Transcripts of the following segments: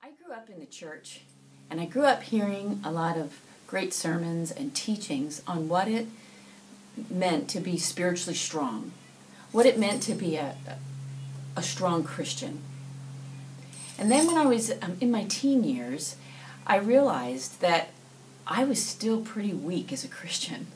I grew up in the church, and I grew up hearing a lot of great sermons and teachings on what it meant to be spiritually strong, what it meant to be a strong Christian. And then when I was in my teen years, I realized that I was still pretty weak as a Christian.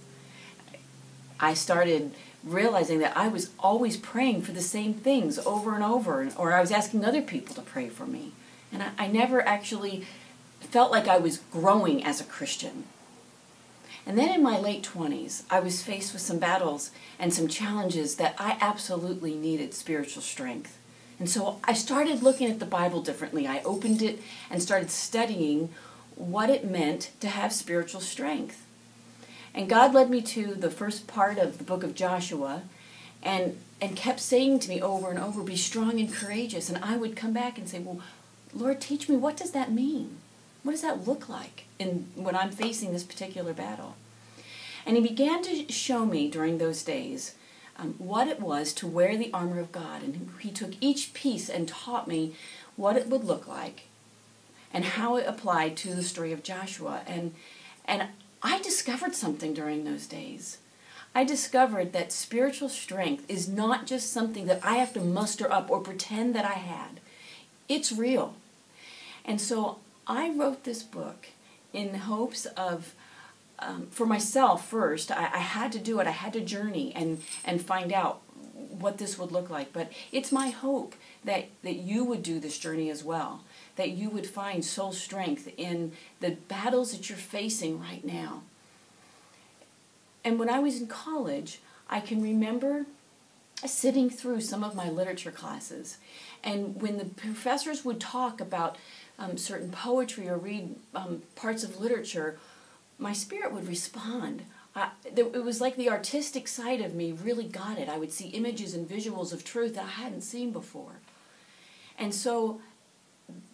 I started realizing that I was always praying for the same things over and over, or I was asking other people to pray for me. And I never actually felt like I was growing as a Christian. And then in my late 20s, I was faced with some battles and some challenges that I absolutely needed spiritual strength. And so I started looking at the Bible differently. I opened it and started studying what it meant to have spiritual strength. And God led me to the first part of the book of Joshua and kept saying to me over and over, be strong and courageous. And I would come back and say, well, Lord, teach me, what does that mean? What does that look like when I'm facing this particular battle? And he began to show me during those days what it was to wear the armor of God. And he took each piece and taught me what it would look like and how it applied to the story of Joshua. And I discovered something during those days. I discovered that spiritual strength is not just something that I have to muster up or pretend that I had. It's real. And so I wrote this book in hopes of, for myself first, I had to do it. I had to journey and find out what this would look like. But it's my hope that you would do this journey as well, that you would find soul strength in the battles that you're facing right now. And when I was in college, I can remember sitting through some of my literature classes. And when the professors would talk about certain poetry or read parts of literature, my spirit would respond. It was like the artistic side of me really got it. I would see images and visuals of truth that I hadn't seen before. And so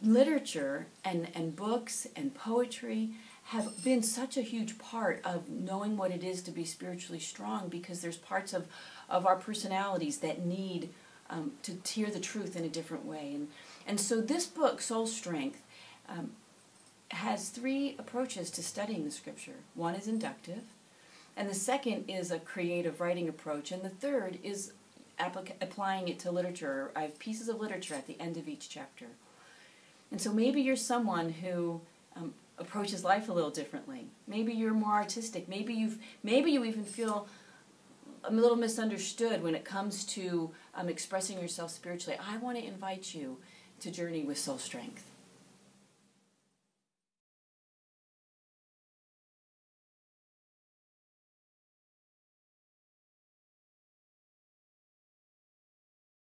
literature and books and poetry have been such a huge part of knowing what it is to be spiritually strong, because there's parts of our personalities that need to hear the truth in a different way. And so this book, Soul Strength, has three approaches to studying the Scripture. One is inductive, and the second is a creative writing approach, and the third is applying it to literature. I have pieces of literature at the end of each chapter. And so maybe you're someone who approaches life a little differently. Maybe you're more artistic. Maybe you even feel a little misunderstood when it comes to expressing yourself spiritually. I want to invite you to journey with Soul Strength.